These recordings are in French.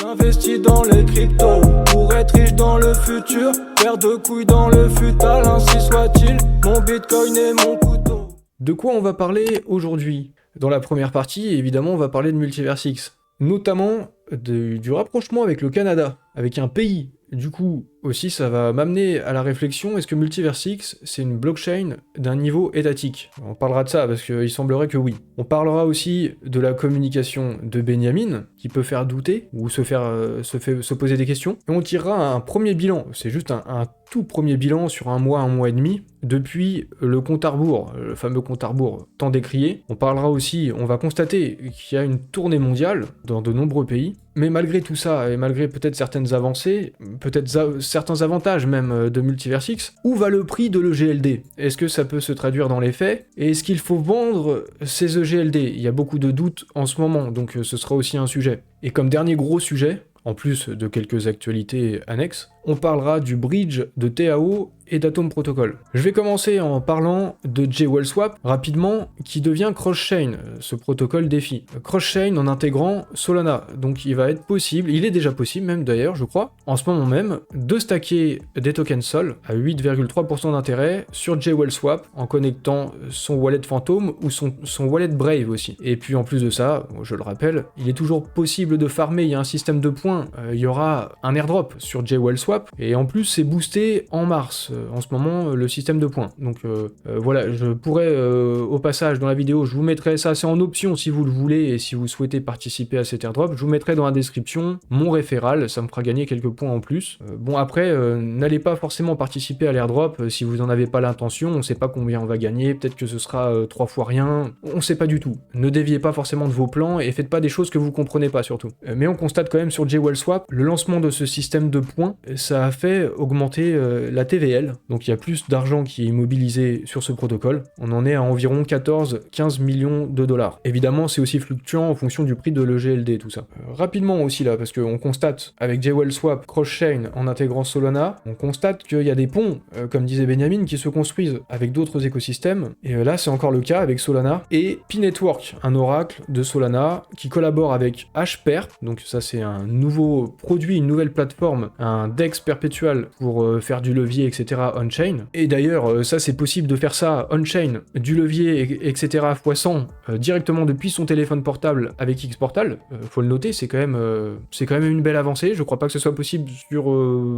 J'investis dans les cryptos pour être riche dans le futur. Paire de couilles dans le futal, ainsi soit-il. Mon bitcoin et mon couteau. De quoi on va parler aujourd'hui? Dans la première partie, évidemment, on va parler de Multiversix. Notamment du rapprochement avec le Canada, avec un pays. Du coup, aussi, ça va m'amener à la réflexion, est-ce que Multiversix, c'est une blockchain d'un niveau étatique? On parlera de ça, parce qu'il semblerait que oui. On parlera aussi de la communication de Benjamin, qui peut faire douter, ou se poser des questions. Et on tirera un premier bilan, c'est juste un tout premier bilan sur un mois et demi, depuis le compte à rebours, le fameux compte à rebours tant décrié. On parlera aussi, on va constater qu'il y a une tournée mondiale dans de nombreux pays, mais malgré tout ça, et malgré peut-être certaines avancées, peut-être certains avantages même de Multiversix, où va le prix de l'EGLD? Est-ce que ça peut se traduire dans les faits? Et est-ce qu'il faut vendre ces EGLD? Il y a beaucoup de doutes en ce moment, donc ce sera aussi un sujet. Et comme dernier gros sujet, en plus de quelques actualités annexes, on parlera du bridge de TAO et d'Atom Protocol. Je vais commencer en parlant de JWellSwap, rapidement, qui devient cross-chain, ce protocole défi. Cross-chain en intégrant Solana, donc il va être possible, il est déjà possible même d'ailleurs, je crois, en ce moment même, de stacker des tokens Sol à 8,3% d'intérêt sur JWellSwap en connectant son wallet Phantom ou son wallet Brave aussi. Et puis en plus de ça, je le rappelle, il est toujours possible de farmer, il y a un système de points, il y aura un airdrop sur JWellSwap, et en plus c'est boosté en mars, en ce moment, le système de points. Donc voilà, je pourrais, au passage, dans la vidéo, je vous mettrai ça, c'est en option si vous le voulez, et si vous souhaitez participer à cet airdrop, je vous mettrai dans la description mon référal, ça me fera gagner quelques points en plus. Bon après, n'allez pas forcément participer à l'airdrop si vous n'en avez pas l'intention, on sait pas combien on va gagner, peut-être que ce sera 3 fois rien, on sait pas du tout. Ne déviez pas forcément de vos plans, et faites pas des choses que vous comprenez pas surtout. Mais on constate quand même sur JWellSwap, le lancement de ce système de points, ça a fait augmenter la TVL, donc il y a plus d'argent qui est immobilisé sur ce protocole, on en est à environ 14-15 millions de dollars. Évidemment c'est aussi fluctuant en fonction du prix de l'EGLD, tout ça. Rapidement aussi là, parce qu'on constate avec JWellSwap cross-chain en intégrant Solana, on constate qu'il y a des ponts, comme disait Benjamin, qui se construisent avec d'autres écosystèmes, et là c'est encore le cas avec Solana, et P-Network, un oracle de Solana, qui collabore avec HPER, donc ça c'est un nouveau produit, une nouvelle plateforme, un DEX perpétuel pour faire du levier, etc. on-chain. Et d'ailleurs, ça c'est possible de faire ça on-chain, du levier, etc. x100 directement depuis son téléphone portable avec Xportal. Faut le noter, c'est quand même une belle avancée. Je crois pas que ce soit possible sur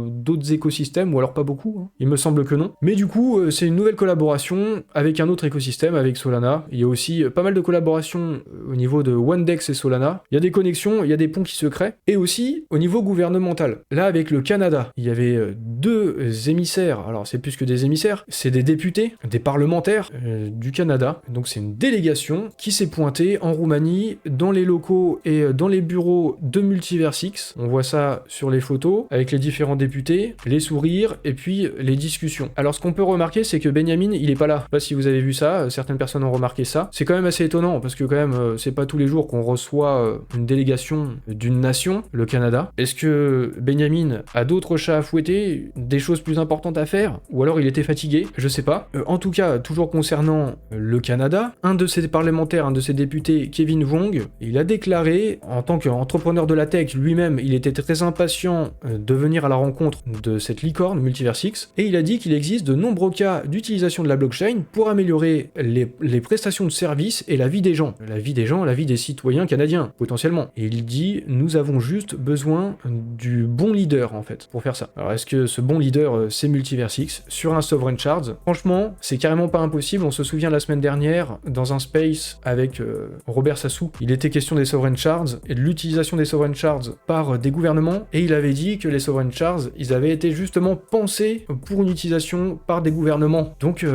d'autres écosystèmes, ou alors pas beaucoup, hein. Il me semble que non. Mais du coup, c'est une nouvelle collaboration avec un autre écosystème, avec Solana. Il y a aussi pas mal de collaborations au niveau de OneDex et Solana. Il y a des connexions, il y a des ponts qui se créent. Et aussi au niveau gouvernemental. Là, avec le Canada, il y avait deux émissaires, alors c'est plus que des émissaires, c'est des députés, des parlementaires du Canada. Donc c'est une délégation qui s'est pointée en Roumanie, dans les locaux et dans les bureaux de Multiversix. On voit ça sur les photos, avec les différents députés, les sourires, et puis les discussions. Alors ce qu'on peut remarquer, c'est que Benjamin, il est pas là. Je sais pas si vous avez vu ça, certaines personnes ont remarqué ça. C'est quand même assez étonnant, parce que quand même, c'est pas tous les jours qu'on reçoit une délégation d'une nation, le Canada. Est-ce que Benjamin a d'autres chats à fouetter, des choses plus importantes à faire, ou alors il était fatigué, je sais pas. En tout cas, toujours concernant le Canada, un de ses parlementaires, un de ses députés, Kevin Wong, il a déclaré, en tant qu'entrepreneur de la tech, lui-même, il était très impatient de venir à la rencontre de cette licorne, Multiversix, et il a dit qu'il existe de nombreux cas d'utilisation de la blockchain pour améliorer les prestations de services et la vie des gens, la vie des citoyens canadiens, potentiellement. Et il dit, nous avons juste besoin du bon leader, en fait, pour faire ça. Alors, est-ce que ce bon leader, c'est Multiversix sur un Sovereign Shards? Franchement, c'est carrément pas impossible. On se souvient la semaine dernière, dans un space avec Robert Sassou, il était question des Sovereign Shards et de l'utilisation des Sovereign Shards par des gouvernements, et il avait dit que les Sovereign Shards, ils avaient été justement pensés pour une utilisation par des gouvernements. Donc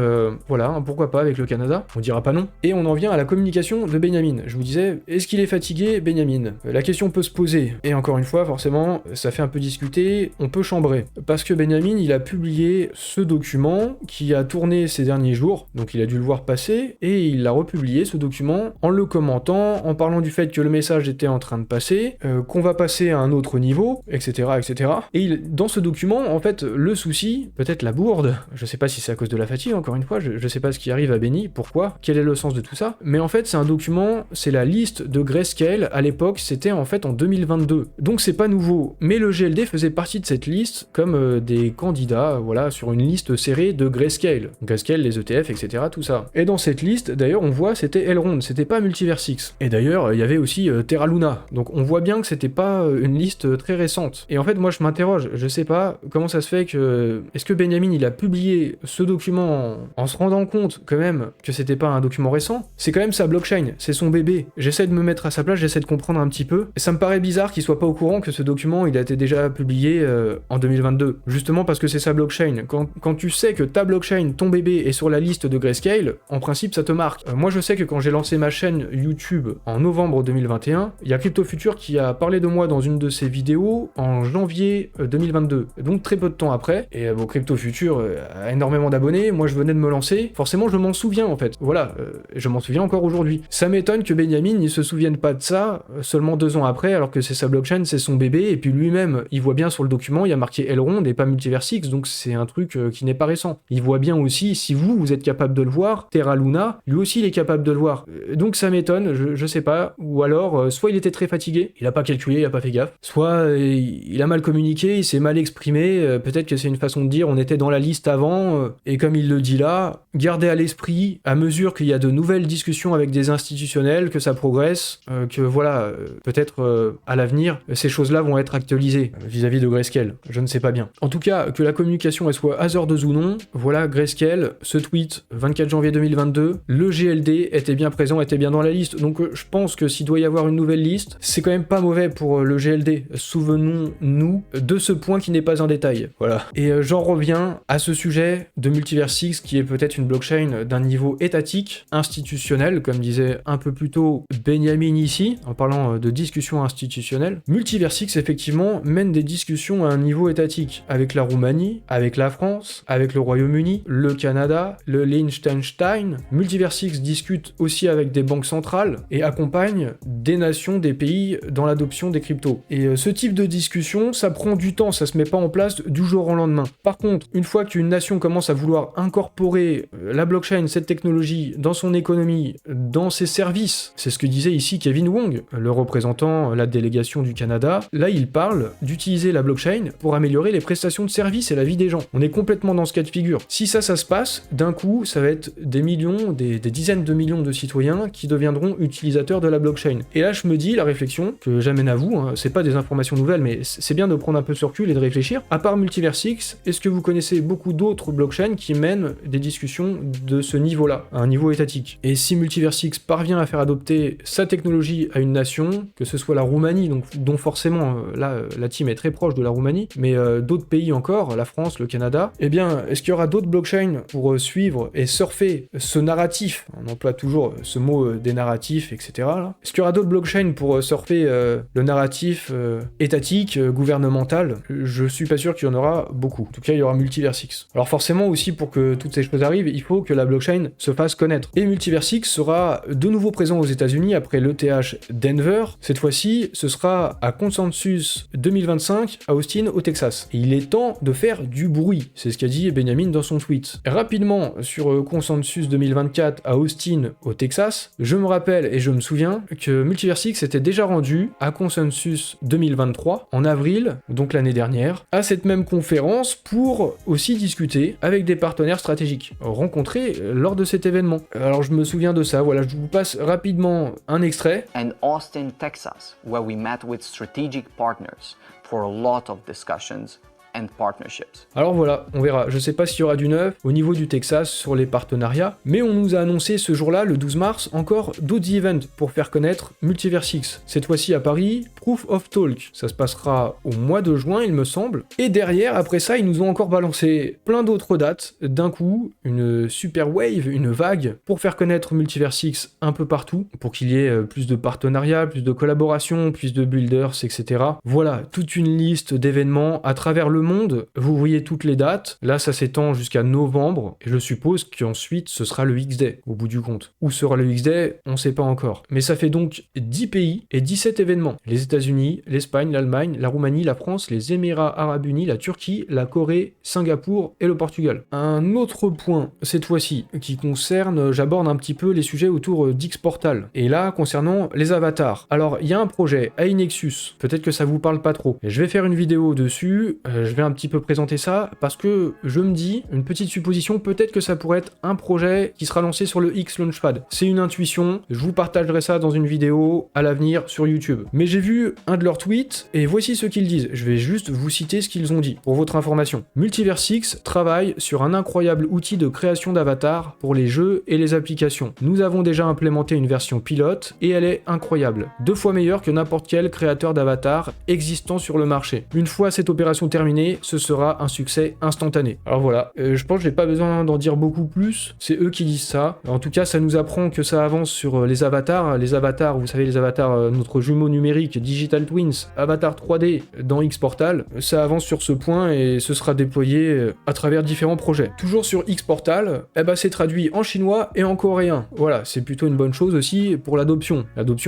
voilà, pourquoi pas avec le Canada, on dira pas non. Et on en vient à la communication de Benjamin. Je vous disais, est-ce qu'il est fatigué, Benjamin? La question peut se poser, et encore une fois, forcément, ça fait un peu discuter. On peu chambré, parce que Benjamin, il a publié ce document qui a tourné ces derniers jours, donc il a dû le voir passer, et il a republié ce document en le commentant, en parlant du fait que le message était en train de passer, qu'on va passer à un autre niveau, etc., etc. Et dans ce document, en fait, le souci, peut-être la bourde, je sais pas si c'est à cause de la fatigue, encore une fois, je sais pas ce qui arrive à Benny, pourquoi, quel est le sens de tout ça, mais en fait, c'est un document, c'est la liste de Grayscale, à l'époque, c'était en fait en 2022, donc c'est pas nouveau, mais le GLD faisait partie de cette liste comme des candidats, voilà, sur une liste serrée de Grayscale, les ETF, etc., tout ça. Et dans cette liste, d'ailleurs, on voit, c'était Elrond, c'était pas Multiversix. Et d'ailleurs, il y avait aussi Terra Luna, donc on voit bien que c'était pas une liste très récente. Et en fait, moi, je m'interroge, je sais pas comment ça se fait que... Est-ce que Benjamin, il a publié ce document en se rendant compte, quand même, que c'était pas un document récent? C'est quand même sa blockchain, c'est son bébé. J'essaie de me mettre à sa place, j'essaie de comprendre un petit peu. Et ça me paraît bizarre qu'il soit pas au courant que ce document, il a été déjà publié en 2022. Justement parce que c'est sa blockchain. Quand tu sais que ta blockchain, ton bébé, est sur la liste de Grayscale, en principe, ça te marque. Moi, je sais que quand j'ai lancé ma chaîne YouTube en novembre 2021, il y a Crypto Future qui a parlé de moi dans une de ses vidéos en janvier 2022. Donc très peu de temps après. Et bon, Crypto Future a énormément d'abonnés. Moi, je venais de me lancer. Forcément, je m'en souviens, en fait. Voilà, je m'en souviens encore aujourd'hui. Ça m'étonne que Benjamin, il se souvienne pas de ça seulement 2 ans après, alors que c'est sa blockchain, c'est son bébé, et puis lui-même, il voit bien sur le document, il y a marqué Elrond et pas Multiversix, donc c'est un truc qui n'est pas récent. Il voit bien aussi, si vous êtes capable de le voir, Terra Luna, lui aussi il est capable de le voir. Donc ça m'étonne, je sais pas, ou alors, soit il était très fatigué, il a pas calculé, il a pas fait gaffe, soit il a mal communiqué, il s'est mal exprimé, peut-être que c'est une façon de dire, on était dans la liste avant, et comme il le dit là, gardez à l'esprit, à mesure qu'il y a de nouvelles discussions avec des institutionnels, que ça progresse, que voilà, peut-être à l'avenir, ces choses-là vont être actualisées vis-à-vis de Grayscale, je ne sais pas bien. En tout cas, que la communication elle soit hasardeuse ou non, voilà, Grayscale, ce tweet, 24 janvier 2022, le GLD était bien présent, était bien dans la liste, donc je pense que s'il doit y avoir une nouvelle liste, c'est quand même pas mauvais pour le GLD. Souvenons-nous de ce point qui n'est pas un détail, voilà. Et j'en reviens à ce sujet de Multiversix, qui est peut-être une blockchain d'un niveau étatique, institutionnel, comme disait un peu plus tôt Benjamin ici, en parlant de discussions institutionnelles. Multiversix, effectivement, mène des discussions à un niveau étatique, avec la Roumanie, avec la France, avec le Royaume-Uni, le Canada, le Liechtenstein. Multiversix discute aussi avec des banques centrales et accompagne des nations, des pays dans l'adoption des cryptos. Et ce type de discussion, ça prend du temps, ça se met pas en place du jour au lendemain. Par contre, une fois qu'une nation commence à vouloir incorporer la blockchain, cette technologie, dans son économie, dans ses services, c'est ce que disait ici Kevin Wong, le représentant la délégation du Canada, là il parle d'utiliser la blockchain pour améliorer les prestations de services et la vie des gens. On est complètement dans ce cas de figure. Si ça se passe, d'un coup, ça va être des millions, des dizaines de millions de citoyens qui deviendront utilisateurs de la blockchain. Et là, je me dis, la réflexion que j'amène à vous, c'est pas des informations nouvelles, mais c'est bien de prendre un peu ce recul et de réfléchir. À part Multiversix, est-ce que vous connaissez beaucoup d'autres blockchains qui mènent des discussions de ce niveau-là, à un niveau étatique? Et si Multiversix parvient à faire adopter sa technologie à une nation, que ce soit la Roumanie, dont forcément, là, la team est très proche de la Roumanie, mais d'autres pays encore, la France, le Canada, eh bien, est-ce qu'il y aura d'autres blockchains pour suivre et surfer ce narratif? On emploie toujours ce mot des narratifs, etc. Là. Est-ce qu'il y aura d'autres blockchains pour surfer le narratif étatique, gouvernemental? Je suis pas sûr qu'il y en aura beaucoup. En tout cas, il y aura Multiversix. Alors forcément aussi, pour que toutes ces choses arrivent, il faut que la blockchain se fasse connaître. Et Multiversix sera de nouveau présent aux États-Unis après l'ETH Denver. Cette fois-ci, ce sera à Consensus 2025 à Austin, au Texas. Et il est temps de faire du bruit, c'est ce qu'a dit Benjamin dans son tweet. Rapidement, sur Consensus 2024 à Austin, au Texas, je me rappelle et je me souviens que Multiversix était déjà rendu à Consensus 2023, en avril, donc l'année dernière, à cette même conférence pour aussi discuter avec des partenaires stratégiques, rencontrés lors de cet événement. Alors je me souviens de ça, voilà, je vous passe rapidement un extrait. And Austin, Texas, where we met with strategic partners for a lot of discussions and partnerships. Alors voilà, on verra. Je sais pas s'il y aura du neuf au niveau du Texas sur les partenariats, mais on nous a annoncé ce jour-là, le 12 mars, encore d'autres events pour faire connaître Multiversix. Cette fois-ci à Paris, Proof of Talk. Ça se passera au mois de juin, il me semble. Et derrière, après ça, ils nous ont encore balancé plein d'autres dates. D'un coup, une super wave, une vague, pour faire connaître Multiversix un peu partout, pour qu'il y ait plus de partenariats, plus de collaborations, plus de builders, etc. Voilà, toute une liste d'événements à travers le monde, vous voyez toutes les dates. Là, ça s'étend jusqu'à novembre, et je suppose qu'ensuite, ce sera le X-Day, au bout du compte. Où sera le X-Day, on sait pas encore. Mais ça fait donc 10 pays et 17 événements. Les États-Unis, l'Espagne, l'Allemagne, la Roumanie, la France, les Émirats Arabes Unis, la Turquie, la Corée, Singapour et le Portugal. Un autre point, cette fois-ci, qui concerne, j'aborde un petit peu les sujets autour d'X-Portal. Et là, concernant les avatars. Alors, il y a un projet, iNexus. Peut-être que ça vous parle pas trop. Et je vais faire une vidéo dessus, je vais un petit peu présenter ça, parce que je me dis, une petite supposition, peut-être que ça pourrait être un projet qui sera lancé sur le X Launchpad. C'est une intuition, je vous partagerai ça dans une vidéo à l'avenir sur YouTube. Mais j'ai vu un de leurs tweets, et voici ce qu'ils disent. Je vais juste vous citer ce qu'ils ont dit, pour votre information. Multiversix travaille sur un incroyable outil de création d'avatars pour les jeux et les applications. Nous avons déjà implémenté une version pilote, et elle est incroyable. 2 fois meilleure que n'importe quel créateur d'avatar existant sur le marché. Une fois cette opération terminée, ce sera un succès instantané. Alors voilà, je pense que j'ai pas besoin d'en dire beaucoup plus, c'est eux qui disent ça. En tout cas, ça nous apprend que ça avance sur les avatars. Les avatars, vous savez, les avatars, notre jumeau numérique, Digital Twins, avatar 3D dans X-Portal, ça avance sur ce point et ce sera déployé à travers différents projets. Toujours sur X-Portal, c'est traduit en chinois et en coréen. Voilà, c'est plutôt une bonne chose aussi pour l'adoption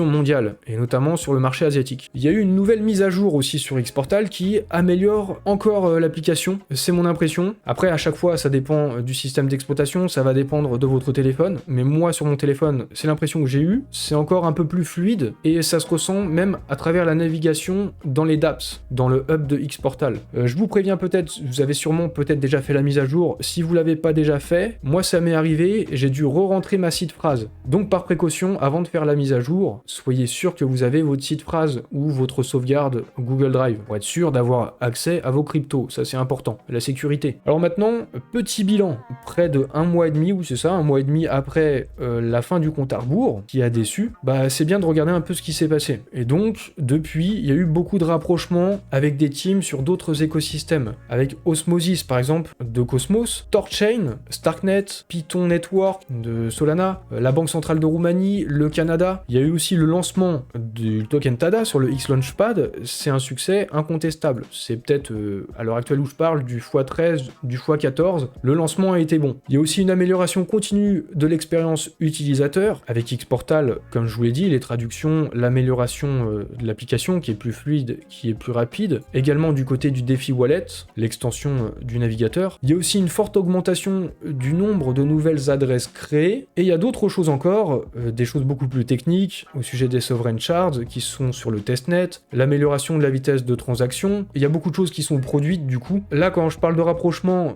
mondiale, et notamment sur le marché asiatique. Il y a eu une nouvelle mise à jour aussi sur X-Portal qui améliore encore l'application, c'est mon impression. Après, à chaque fois, ça dépend du système d'exploitation, ça va dépendre de votre téléphone, mais moi, sur mon téléphone, c'est l'impression que j'ai eue, c'est encore un peu plus fluide, et ça se ressent même à travers la navigation dans les dApps, dans le hub de X-Portal. Je vous préviens peut-être, vous avez sûrement peut-être déjà fait la mise à jour, si vous l'avez pas déjà fait, moi ça m'est arrivé, j'ai dû re-rentrer ma seed phrase. Donc par précaution, avant de faire la mise à jour, soyez sûr que vous avez votre seed phrase ou votre sauvegarde Google Drive, pour être sûr d'avoir accès à vos cryptos, ça c'est important, la sécurité. Alors maintenant, petit bilan, près de 1 mois et demi, oui c'est ça, 1 mois et demi après la fin du compte à rebours, qui a déçu, c'est bien de regarder un peu ce qui s'est passé. Et donc, depuis, il y a eu beaucoup de rapprochements avec des teams sur d'autres écosystèmes, avec Osmosis par exemple, de Cosmos, Torchain, Starknet, Python Network, de Solana, la Banque Centrale de Roumanie, le Canada. Il y a eu aussi le lancement du token TADA sur le X Launchpad, c'est un succès incontestable. C'est peut-être, à l'heure actuelle où je parle, du x13, du x14, le lancement a été bon. Il y a aussi une amélioration continue de l'expérience utilisateur, avec X-Portal, comme je vous l'ai dit, les traductions, l'amélioration de l'application qui est plus fluide, qui est plus rapide, également du côté du défi Wallet, l'extension du navigateur. Il y a aussi une forte augmentation du nombre de nouvelles adresses créées, et il y a d'autres choses encore, des choses beaucoup plus techniques, au sujet des sovereign shards qui sont sur le testnet, l'amélioration de la vitesse de transaction, il y a beaucoup de choses qui sont produites du coup. Là, quand je parle de rapprochement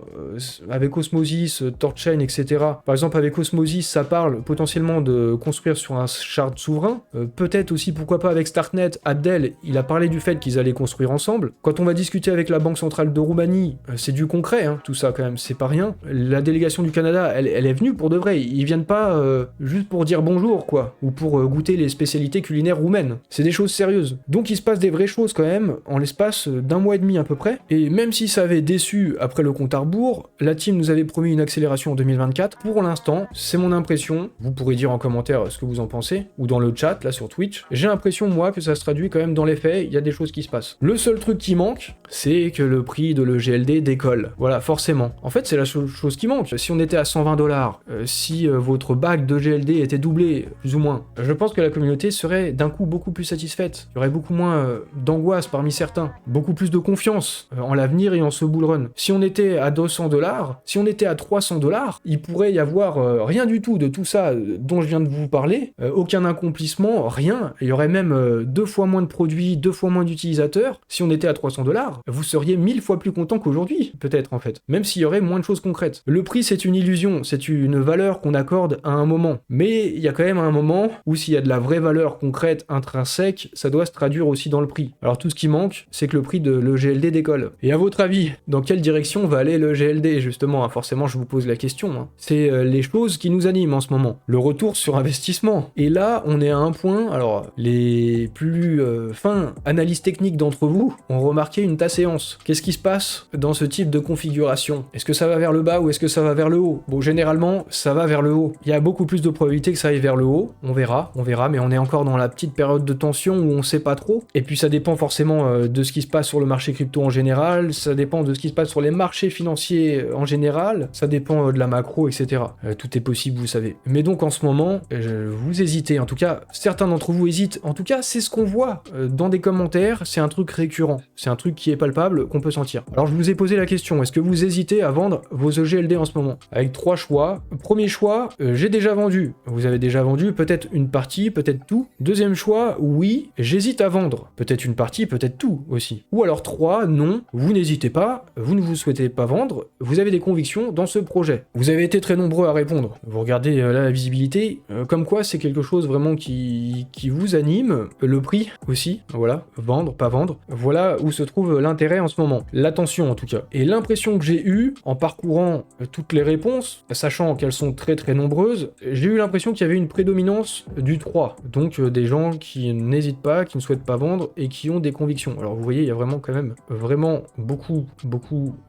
avec Osmosis, Torchain, etc., par exemple avec Osmosis, ça parle potentiellement de construire sur un shard souverain, peut-être aussi, pourquoi pas, avec Starknet, Abdel, il a parlé du fait qu'ils allaient construire ensemble. Quand on va discuter avec la Banque Centrale de Roumanie, c'est du concret, hein, tout ça quand même, c'est pas rien. La délégation du Canada, elle est venue pour de vrai, ils viennent pas juste pour dire bonjour, quoi, ou pour goûter les spécialités culinaires roumaines. C'est des choses sérieuses. Donc il se passe des vraies choses quand même, en l'espace d'1 mois et demi à peu près, et même si ça avait déçu après le compte à rebours, la team nous avait promis une accélération en 2024. Pour l'instant, c'est mon impression, vous pourrez dire en commentaire ce que vous en pensez, ou dans le chat, là sur Twitch, j'ai l'impression moi que ça se traduit quand même dans les faits, il y a des choses qui se passent. Le seul truc qui manque, c'est que le prix de l'EGLD décolle. Voilà, forcément. En fait, c'est la seule chose qui manque. Si on était à 120$, si votre bague de GLD était doublée, plus ou moins, je pense que la communauté serait d'un coup beaucoup plus satisfaite. Il y aurait beaucoup moins d'angoisse parmi certains, beaucoup plus de confiance en l'avenir et en ce bull run. Si on était à 200$, si on était à 300$, il pourrait y avoir rien du tout de tout ça dont je viens de vous parler, aucun accomplissement, rien. Il y aurait même 2 fois moins de produits, 2 fois moins d'utilisateurs. Si on était à 300$, vous seriez 1000 fois plus content qu'aujourd'hui, peut-être en fait, même s'il y aurait moins de choses concrètes. Le prix, c'est une illusion, c'est une valeur qu'on accorde à un moment. Mais il y a quand même un moment où s'il y a de la vraie valeur concrète, intrinsèque, ça doit se traduire aussi dans le prix. Alors tout ce qui manque, c'est que le prix de l'EGLD décolle. Et à votre avis, dans quelle direction va aller l'EGLD justement, forcément je vous pose la question. C'est les choses qui nous animent en ce moment. Le retour sur investissement. Et là, on est à un point, alors les plus fins analystes techniques d'entre vous ont remarqué une tasséance. Qu'est-ce qui se passe dans ce type de configuration? Est-ce que ça va vers le bas ou est-ce que ça va vers le haut? Bon, généralement, ça va vers le haut. Il y a beaucoup plus de probabilité que ça aille vers le haut. On verra, mais on est encore dans la petite période de tension où on sait pas trop. Et puis ça dépend forcément de ce qui se passe sur le marché crypto en général. général, ça dépend de ce qui se passe sur les marchés financiers en général, ça dépend de la macro, etc. Tout est possible, vous savez. Mais donc en ce moment, vous hésitez, en tout cas, certains d'entre vous hésitent, en tout cas, c'est ce qu'on voit dans des commentaires, c'est un truc récurrent, c'est un truc qui est palpable, qu'on peut sentir. Alors je vous ai posé la question, est-ce que vous hésitez à vendre vos EGLD en ce moment? Avec 3 choix. Premier choix, j'ai déjà vendu. Vous avez déjà vendu peut-être une partie, peut-être tout. Deuxième choix, oui, j'hésite à vendre. Peut-être une partie, peut-être tout aussi. Ou alors 3, non, vous n'hésitez pas, vous ne vous souhaitez pas vendre, vous avez des convictions dans ce projet. Vous avez été très nombreux à répondre. Vous regardez là la visibilité, comme quoi c'est quelque chose vraiment qui vous anime. Le prix aussi, voilà, vendre, pas vendre. Voilà où se trouve l'intérêt en ce moment. L'attention en tout cas. Et l'impression que j'ai eue en parcourant toutes les réponses, sachant qu'elles sont très très nombreuses, j'ai eu l'impression qu'il y avait une prédominance du 3. Donc des gens qui n'hésitent pas, qui ne souhaitent pas vendre et qui ont des convictions. Alors vous voyez, il y a vraiment quand même vraiment beaucoup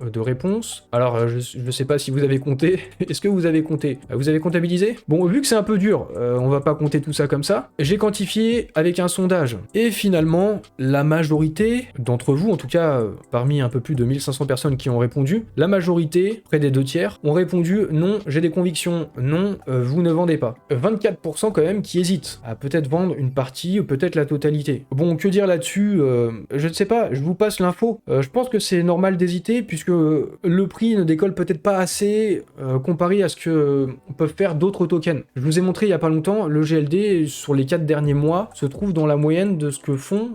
de réponses. Alors je sais pas si vous avez compté. Est-ce que vous avez compté? Vous avez comptabilisé? Bon, vu que c'est un peu dur, on va pas compter tout ça comme ça. J'ai quantifié avec un sondage. Et finalement, la majorité d'entre vous, en tout cas parmi un peu plus de 1500 personnes qui ont répondu, la majorité, près des 2/3, ont répondu non, j'ai des convictions, non, vous ne vendez pas. 24% quand même qui hésitent à peut-être vendre une partie ou peut-être la totalité. Bon, que dire là-dessus? Je ne sais pas, je vous passe l'info. Je pense que c'est normal d'hésiter puisque le prix ne décolle peut-être pas assez comparé à ce que peuvent faire d'autres tokens. Je vous ai montré il y a pas longtemps, le GLD sur les 4 derniers mois se trouve dans la moyenne de ce que font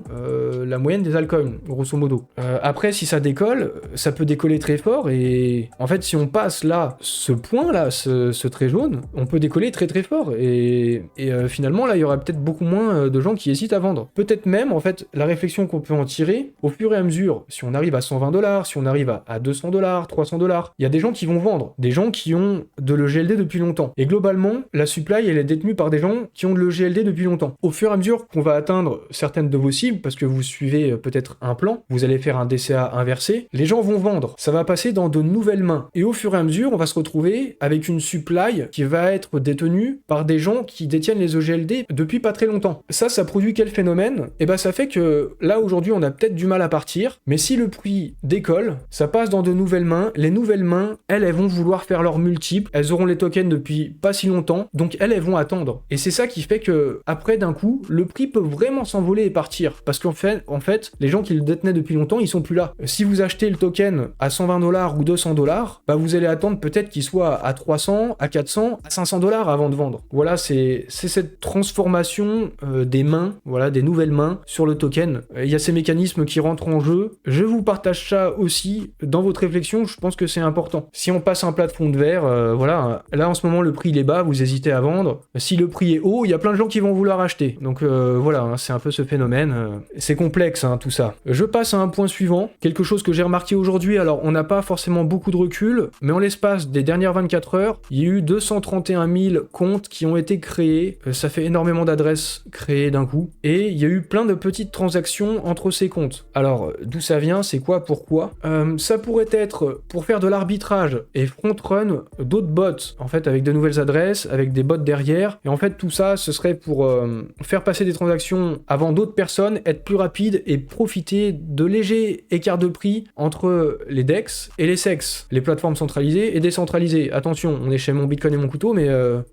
la moyenne des altcoins, grosso modo. Après, si ça décolle, ça peut décoller très fort et en fait, si on passe là, ce point là, ce trait jaune, on peut décoller très très fort et finalement là, il y aura peut-être beaucoup moins de gens qui hésitent à vendre. Peut-être même, en fait, la réflexion qu'on peut en tirer, au fur et à mesure, si on arrive à 120$, si on arrive à 200$, 300$, il y a des gens qui vont vendre, des gens qui ont de l'EGLD depuis longtemps. Et globalement, la supply, elle est détenue par des gens qui ont de l'EGLD depuis longtemps. Au fur et à mesure qu'on va atteindre certaines de vos cibles, parce que vous suivez peut-être un plan, vous allez faire un DCA inversé, les gens vont vendre. Ça va passer dans de nouvelles mains. Et au fur et à mesure, on va se retrouver avec une supply qui va être détenue par des gens qui détiennent les EGLD depuis pas très longtemps. Ça produit quel phénomène? Et ben ça fait que là aujourd'hui on a peut-être du mal à partir, mais si le prix décolle, ça passe dans de nouvelles mains. Les nouvelles mains, elles vont vouloir faire leur multiple, elles auront les tokens depuis pas si longtemps, donc elles vont attendre. Et c'est ça qui fait que après d'un coup, le prix peut vraiment s'envoler et partir. Parce qu'en fait, les gens qui le détenaient depuis longtemps, ils sont plus là. Si vous achetez le token à 120$ ou 200$, bah vous allez attendre peut-être qu'il soit à 300, à 400, à 500$ avant de vendre. Voilà, c'est cette transformation des mains, voilà, des nouvelles mains sur le token. Il y a ces mécanismes qui rentrent en jeu. Je vous partage ça aussi dans votre réflexion, je pense que c'est important. Si on passe un plat de fond de verre, voilà, là en ce moment le prix il est bas, vous hésitez à vendre. Si le prix est haut, il y a plein de gens qui vont vouloir acheter. Donc voilà, hein, c'est un peu ce phénomène. C'est complexe hein, tout ça. Je passe à un point suivant, quelque chose que j'ai remarqué aujourd'hui. Alors on n'a pas forcément beaucoup de recul, mais en l'espace des dernières 24 heures, il y a eu 231 000 comptes qui ont été créés. Ça fait énormément d'adresses créées d'un coup. Et il y a eu plein de petites transactions entre ces comptes. Alors d'où ça vient, c'est quoi, pourquoi? Ça pourrait être pour faire de l'arbitrage et front-run d'autres bots, en fait avec de nouvelles adresses, avec des bots derrière. Et en fait tout ça, ce serait pour faire passer des transactions avant d'autres personnes, être plus rapide et profiter de légers écarts de prix entre les DEX et les SEX, les plateformes centralisées et décentralisées. Attention, on est chez Mon Bitcoin et Mon Couteau, mais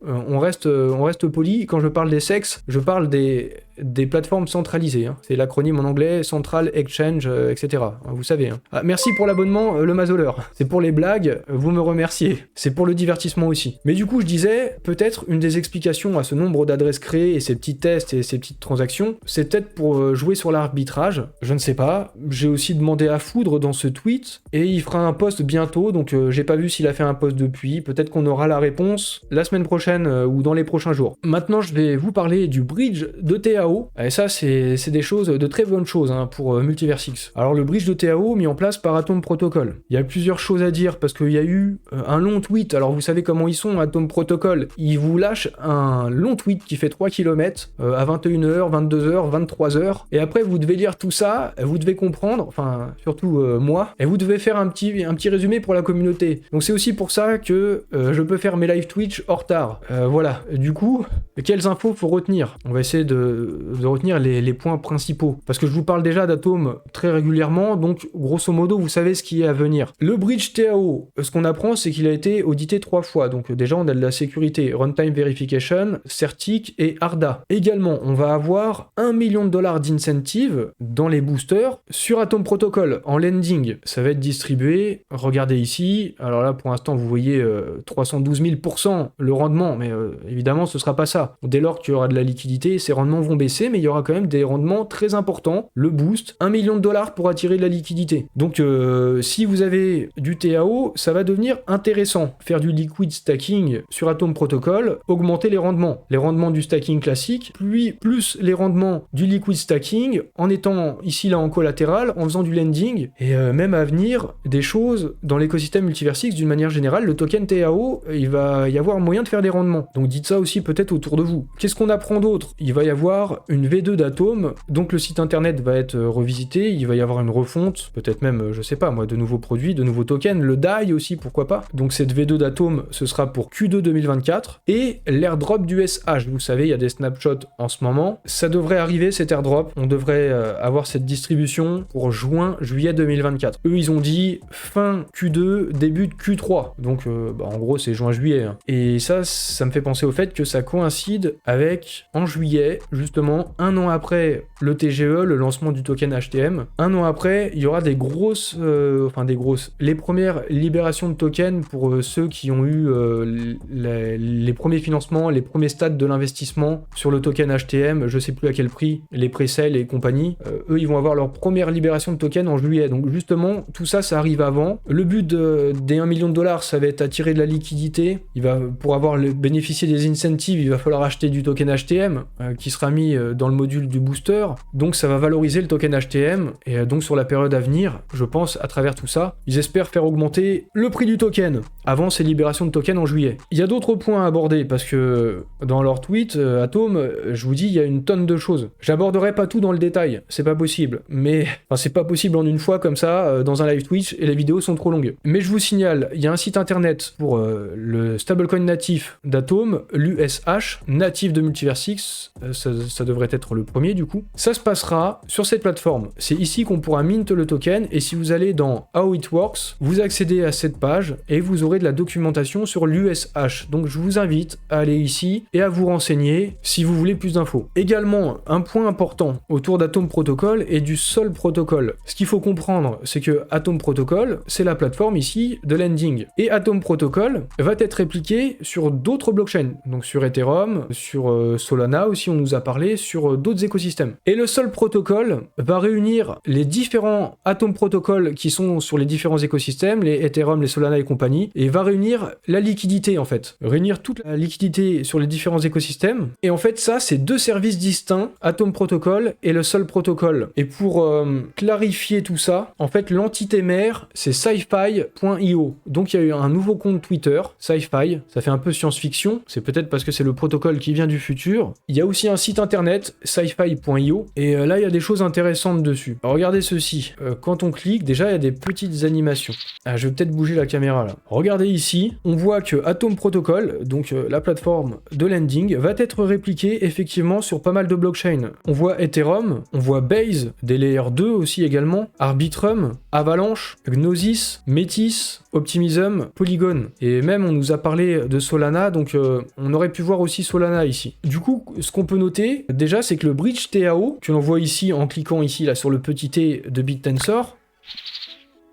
on reste poli. Quand je parle des SEX, je parle des plateformes centralisées. Hein. C'est l'acronyme en anglais, Central Exchange, etc. Vous savez. Hein. Ah, merci pour l'abonnement, le masoleur. C'est pour les blagues, vous me remerciez. C'est pour le divertissement aussi. Mais du coup, je disais, peut-être une des explications à ce nombre d'adresses créées et ces petits tests et ces petites transactions, c'est peut-être pour jouer sur l'arbitrage. Je ne sais pas. J'ai aussi demandé à Foudre dans ce tweet et il fera un post bientôt, donc j'ai pas vu s'il a fait un post depuis. Peut-être qu'on aura la réponse la semaine prochaine ou dans les prochains jours. Maintenant, je vais vous parler du bridge de TAO. Et ça, c'est des choses, de très bonnes choses hein, pour Multiversix. Alors, le bridge de TAO mis en place par Atom Protocol. Il y a plusieurs choses à dire parce qu'il y a eu un long tweet. Alors, vous savez comment ils sont, Atom Protocol. Ils vous lâchent un long tweet qui fait 3 km à 21h, 22h, 23h. Et après, vous devez lire tout ça, vous devez comprendre, enfin, surtout moi, et vous devez faire un petit résumé pour la communauté. Donc, c'est aussi pour ça que je peux faire mes live Twitch hors retard. Voilà. Du coup, quelles infos faut retenir? On va essayer de de retenir les points principaux. Parce que je vous parle déjà d'Atom très régulièrement, donc grosso modo, vous savez ce qui est à venir. Le bridge TAO, ce qu'on apprend, c'est qu'il a été audité 3 fois. Donc déjà, on a de la sécurité, Runtime Verification, Certic et ARDA. Également, on va avoir $1 million d'incentive dans les boosters sur Atom Protocol en lending. Ça va être distribué, regardez ici, alors là pour l'instant vous voyez 312 000% le rendement, mais évidemment ce sera pas ça. Dès lors qu'il y aura de la liquidité, ces rendements vont baisser, mais il y aura quand même des rendements très importants. Le boost, $1 million pour attirer de la liquidité. Donc si vous avez du TAO, ça va devenir intéressant. Faire du liquid stacking sur Atom Protocol, augmenter les rendements. Les rendements du stacking classique, puis plus les rendements du liquid stacking, en étant ici là en collatéral, en faisant du lending, et même à venir des choses dans l'écosystème Multiversix d'une manière générale. Le token TAO, il va y avoir moyen de faire des rendements. Donc dites ça aussi peut-être autour de vous. Qu'est-ce qu'on apprend d'autre? Il va y avoir une V2 d'Atom, donc le site internet va être revisité, il va y avoir une refonte, peut-être même, je sais pas moi, de nouveaux produits, de nouveaux tokens, le DAI aussi, pourquoi pas. Donc cette V2 d'Atom, ce sera pour Q2 2024, et l'airdrop du SH, vous savez, il y a des snapshots en ce moment, ça devrait arriver cet airdrop, on devrait avoir cette distribution pour juin-juillet 2024. Eux, ils ont dit fin Q2, début de Q3, donc en gros c'est juin-juillet. Hein. Et ça me fait penser au fait que ça coïncide avec, en juillet, justement, un an après le TGE, le lancement du token HTM, un an après, il y aura les premières libérations de tokens pour ceux qui ont eu les premiers financements, les premiers stades de l'investissement sur le token HTM, je sais plus à quel prix, les pré-sales et compagnie, eux ils vont avoir leur première libération de tokens en juillet, donc justement tout ça arrive avant. Le but des $1 million, ça va être attirer de la liquidité, pour bénéficier des incentives, il va falloir acheter du token HTM qui sera mis dans le module du booster, donc ça va valoriser le token HTM, et donc sur la période à venir, je pense, à travers tout ça, ils espèrent faire augmenter le prix du token avant ces libérations de tokens en juillet. Il y a d'autres points à aborder, parce que dans leur tweet, Atom, je vous dis, il y a une tonne de choses. J'aborderai pas tout dans le détail, c'est pas possible, mais c'est pas possible en une fois comme ça, dans un live Twitch, et les vidéos sont trop longues. Mais je vous signale, il y a un site internet pour le stablecoin natif d'Atom, l'USH, natif de Multiversix, ça devrait être le premier du coup. Ça se passera sur cette plateforme. C'est ici qu'on pourra mint le token, et si vous allez dans How It Works, vous accédez à cette page, et vous aurez de la documentation sur l'USH. Donc je vous invite à aller ici, et à vous renseigner si vous voulez plus d'infos. Également, un point important autour d'Atom Protocol et du Sol Protocol. Ce qu'il faut comprendre, c'est que Atom Protocol, c'est la plateforme ici de lending. Et Atom Protocol va être répliqué sur d'autres blockchains, donc sur Ethereum, sur Solana aussi, on nous a parlé, sur d'autres écosystèmes. Et le Sol Protocol va réunir les différents Atom Protocol qui sont sur les différents écosystèmes, les Ethereum, les Solana et compagnie, et va réunir la liquidité en fait. Réunir toute la liquidité sur les différents écosystèmes. Et en fait, ça, c'est deux services distincts, Atom Protocol et le Sol Protocol. Et pour clarifier tout ça, en fait, l'entité mère, c'est sci-fi.io. Donc il y a eu un nouveau compte Twitter, sci-fi, ça fait un peu science-fiction, c'est peut-être parce que c'est le protocole qui vient du futur. Il y a aussi un site internet, sci-fi.io, et là il y a des choses intéressantes dessus. Alors, regardez ceci, quand on clique, déjà il y a des petites animations. Je vais peut-être bouger la caméra là. Regardez ici, on voit que Atom Protocol, donc la plateforme de lending, va être répliquée effectivement sur pas mal de blockchains. On voit Ethereum, on voit Base, des Layer 2 aussi également, Arbitrum, Avalanche, Gnosis, Metis, Optimism, Polygon. Et même on nous a parlé de Solana, donc on aurait pu voir aussi Solana ici. Du coup, ce qu'on peut noter, déjà, c'est que le bridge TAO, que l'on voit ici en cliquant ici là sur le petit T de BitTensor,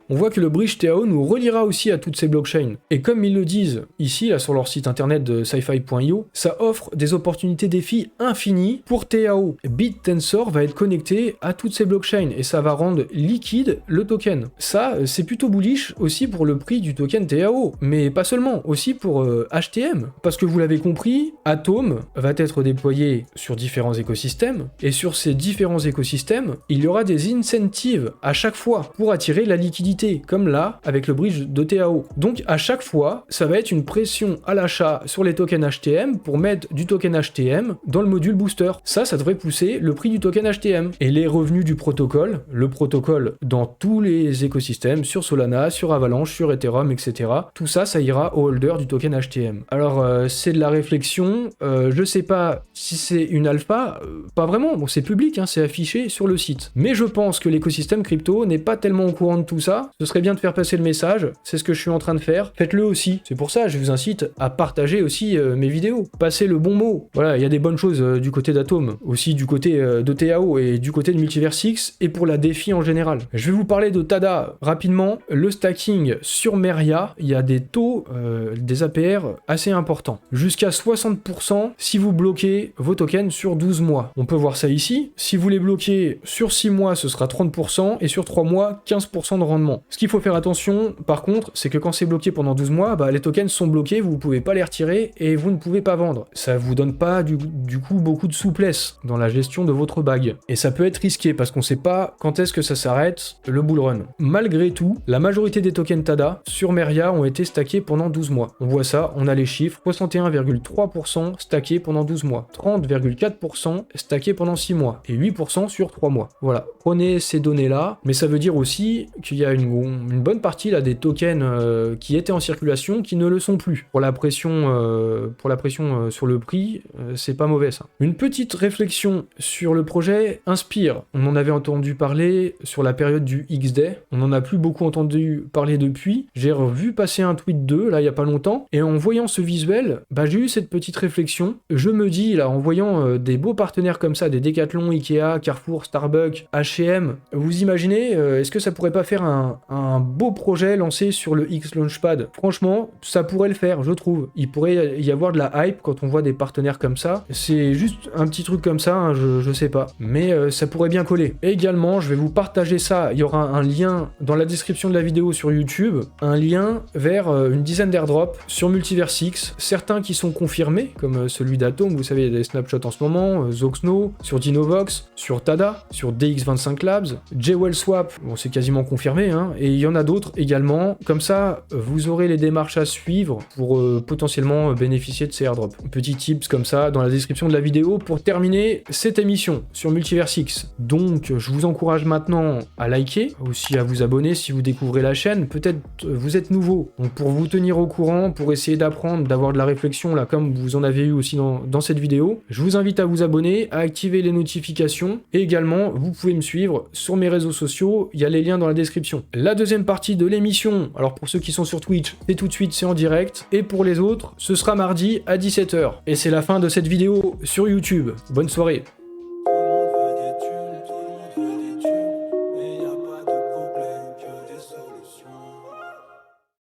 on voit que le bridge TAO nous reliera aussi à toutes ces blockchains. Et comme ils le disent ici, là sur leur site internet de sci-fi.io, ça offre des opportunités défis infinies pour TAO. BitTensor va être connecté à toutes ces blockchains et ça va rendre liquide le token. Ça, c'est plutôt bullish aussi pour le prix du token TAO, mais pas seulement, aussi pour HTM. Parce que vous l'avez compris, Atom va être déployé sur différents écosystèmes, et sur ces différents écosystèmes, il y aura des incentives à chaque fois pour attirer la liquidité. limité, comme là, avec le bridge de TAO. Donc à chaque fois, ça va être une pression à l'achat sur les tokens HTM pour mettre du token HTM dans le module booster. Ça devrait pousser le prix du token HTM. Et les revenus du protocole, le protocole dans tous les écosystèmes, sur Solana, sur Avalanche, sur Ethereum, etc. Tout ça, ça ira au holder du token HTM. Alors, c'est de la réflexion. Je sais pas si c'est une alpha, pas vraiment. Bon, c'est public, hein, c'est affiché sur le site. Mais je pense que l'écosystème crypto n'est pas tellement au courant de tout ça. Ce serait bien de faire passer le message. C'est ce que je suis en train de faire. Faites-le aussi. C'est pour ça, je vous incite à partager aussi mes vidéos. Passez le bon mot. Voilà, il y a des bonnes choses du côté d'Atom, aussi du côté de TAO et du côté de Multiversix, et pour la défi en général. Je vais vous parler de Tada rapidement. Le stacking sur Meria, il y a des taux, des APR assez importants. Jusqu'à 60% si vous bloquez vos tokens sur 12 mois. On peut voir ça ici. Si vous les bloquez sur 6 mois, ce sera 30%, et sur 3 mois, 15% de rendement. Ce qu'il faut faire attention, par contre, c'est que quand c'est bloqué pendant 12 mois, les tokens sont bloqués, vous ne pouvez pas les retirer, et vous ne pouvez pas vendre. Ça vous donne pas du coup beaucoup de souplesse dans la gestion de votre bag. Et ça peut être risqué, parce qu'on sait pas quand est-ce que ça s'arrête, le bull run. Malgré tout, la majorité des tokens Tada sur Meria ont été stackés pendant 12 mois. On voit ça, on a les chiffres, 61,3% stackés pendant 12 mois, 30,4% stackés pendant 6 mois, et 8% sur 3 mois. Voilà, prenez ces données-là, mais ça veut dire aussi qu'il y a une bonne partie là des tokens qui étaient en circulation qui ne le sont plus. Pour la pression sur le prix, c'est pas mauvais ça. Une petite réflexion sur le projet Inspire. On en avait entendu parler sur la période du X-Day, on n'en a plus beaucoup entendu parler depuis. J'ai revu passer un tweet d'eux, là, il y a pas longtemps, et en voyant ce visuel, j'ai eu cette petite réflexion. Je me dis, là, en voyant des beaux partenaires comme ça, des Decathlon, Ikea, Carrefour, Starbucks, H&M, vous imaginez, est-ce que ça pourrait pas faire un beau projet lancé sur le X Launchpad? Franchement, ça pourrait le faire, je trouve. Il pourrait y avoir de la hype quand on voit des partenaires comme ça. C'est juste un petit truc comme ça, hein, je sais pas. Mais ça pourrait bien coller. Et également, je vais vous partager ça. Il y aura un lien dans la description de la vidéo sur YouTube, un lien vers une dizaine d'airdrops sur Multiversix. Certains qui sont confirmés, comme celui d'Atom, vous savez, il y a des snapshots en ce moment, Zoxno, sur Dinovox, sur Tada, sur DX25 Labs, Jewel Swap, bon c'est quasiment confirmé, hein, et il y en a d'autres également. Comme ça, vous aurez les démarches à suivre pour potentiellement bénéficier de ces airdrops. Petit tips comme ça dans la description de la vidéo pour terminer cette émission sur Multiversix. Donc, je vous encourage maintenant à liker, aussi à vous abonner si vous découvrez la chaîne. Peut-être vous êtes nouveau, donc pour vous tenir au courant, pour essayer d'apprendre, d'avoir de la réflexion là comme vous en avez eu aussi dans cette vidéo, je vous invite à vous abonner, à activer les notifications, et également vous pouvez me suivre sur mes réseaux sociaux, il y a les liens dans la description. La deuxième partie de l'émission, alors pour ceux qui sont sur Twitch, c'est tout de suite, c'est en direct, et pour les autres, ce sera mardi à 17h. Et c'est la fin de cette vidéo sur YouTube. Bonne soirée.